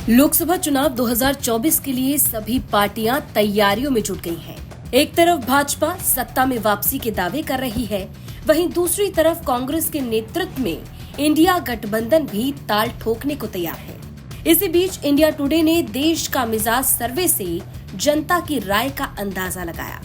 लोकसभा चुनाव 2024 के लिए सभी पार्टियां तैयारियों में जुट गई हैं। एक तरफ भाजपा सत्ता में वापसी के दावे कर रही है, वहीं दूसरी तरफ कांग्रेस के नेतृत्व में इंडिया गठबंधन भी ताल ठोकने को तैयार है। इसी बीच इंडिया टुडे ने देश का मिजाज सर्वे से जनता की राय का अंदाजा लगाया।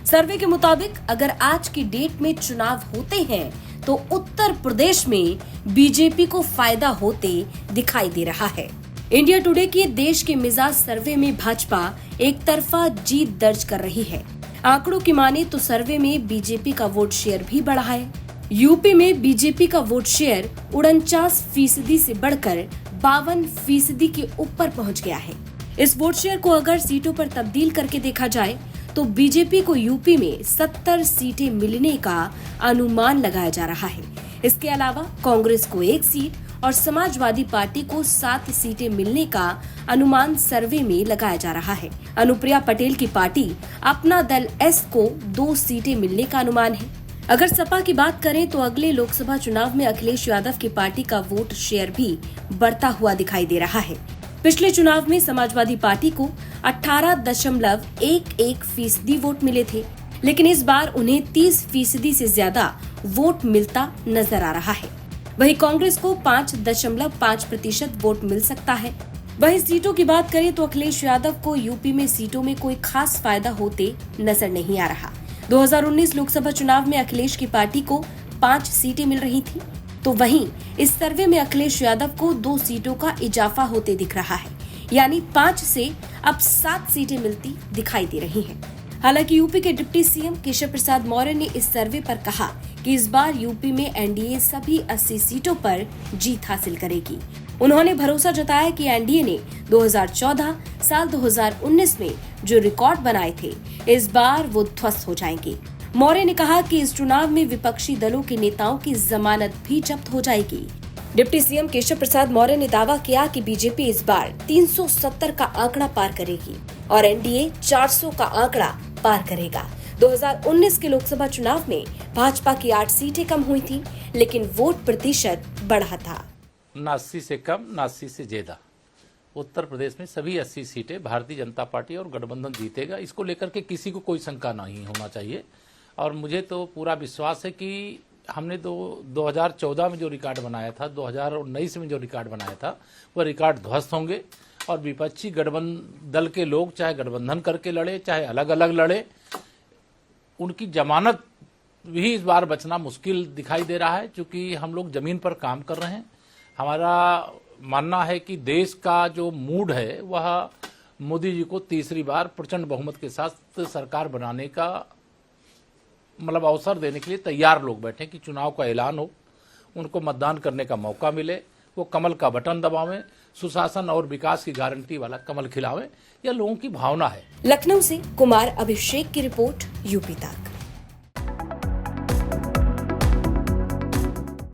सर्वे के मुताबिक अगर आज की डेट में चुनाव होते हैं तो उत्तर प्रदेश में बीजेपी को फायदा होते दिखाई दे रहा है। इंडिया टुडे के देश के मिजाज सर्वे में भाजपा एक तरफा जीत दर्ज कर रही है। आंकड़ों की माने तो सर्वे में बीजेपी का वोट शेयर भी बढ़ा है। यूपी में बीजेपी का वोट शेयर 49% से बढ़कर 52% के ऊपर पहुंच गया है। इस वोट शेयर को अगर सीटों पर तब्दील करके देखा जाए तो बीजेपी को यूपी में 70 सीटें मिलने का अनुमान लगाया जा रहा है। इसके अलावा कांग्रेस को 1 सीट और समाजवादी पार्टी को 7 सीटें मिलने का अनुमान सर्वे में लगाया जा रहा है। अनुप्रिया पटेल की पार्टी अपना दल एस को 2 सीटें मिलने का अनुमान है। अगर सपा की बात करें तो अगले लोकसभा चुनाव में अखिलेश यादव की पार्टी का वोट शेयर भी बढ़ता हुआ दिखाई दे रहा है। पिछले चुनाव में समाजवादी पार्टी को 18.11% वोट मिले थे, लेकिन इस बार उन्हें 30% से ज्यादा वोट मिलता नजर आ रहा है। वहीं कांग्रेस को 5.5% वोट मिल सकता है। वहीं सीटों की बात करें तो अखिलेश यादव को यूपी में सीटों में कोई खास फायदा होते नजर नहीं आ रहा। 2019 लोकसभा चुनाव में अखिलेश की पार्टी को 5 सीटें मिल रही थी, तो वहीं इस सर्वे में अखिलेश यादव को 2 सीटों का इजाफा होते दिख रहा है, यानी 5 से अब 7 सीटें मिलती दिखाई दे रही हैं। हालांकि यूपी के डिप्टी सीएम केशव प्रसाद मौर्य ने इस सर्वे पर कहा कि इस बार यूपी में एनडीए सभी 80 सीटों पर जीत हासिल करेगी। उन्होंने भरोसा जताया कि एनडीए ने 2014 साल 2019 में जो रिकॉर्ड बनाए थे, इस बार वो ध्वस्त हो जाएंगे। मौर्य ने कहा कि इस चुनाव में विपक्षी दलों के नेताओं की जमानत भी जब्त हो जाएगी। डिप्टी सीएम केशव प्रसाद मौर्य ने दावा किया कि बीजेपी इस बार 370 का आंकड़ा पार करेगी और एनडीए 400 का आंकड़ा पार करेगा। 2019 के लोकसभा चुनाव में भाजपा की 8 सीटें कम हुई थी, लेकिन वोट प्रतिशत बढ़ा था। 80 से कम, 80 से ज्यादा। उत्तर प्रदेश में सभी 80 सीटें भारतीय जनता पार्टी और गठबंधन जीतेगा। इसको लेकर के किसी को कोई शंका नहीं होना चाहिए। और मुझे तो पूरा विश्वास है कि हमने 2014 में जो रिकॉर्ड बनाया था, 2019 में जो रिकॉर्ड बनाया था, वह रिकॉर्ड ध्वस्त होंगे। और विपक्षी गठबंधन दल के लोग चाहे गठबंधन करके लड़े, चाहे अलग अलग लड़े, उनकी जमानत भी इस बार बचना मुश्किल दिखाई दे रहा है, क्योंकि हम लोग जमीन पर काम कर रहे हैं। हमारा मानना है कि देश का जो मूड है वह मोदी जी को तीसरी बार प्रचंड बहुमत के साथ सरकार बनाने का मतलब अवसर देने के लिए तैयार लोग बैठे कि चुनाव का ऐलान हो, उनको मतदान करने का मौका मिले, वो कमल का बटन दबावें, सुशासन और विकास की गारंटी वाला कमल खिलावें। यह लोगों की भावना है। लखनऊ से कुमार अभिषेक की रिपोर्ट, यूपी तक।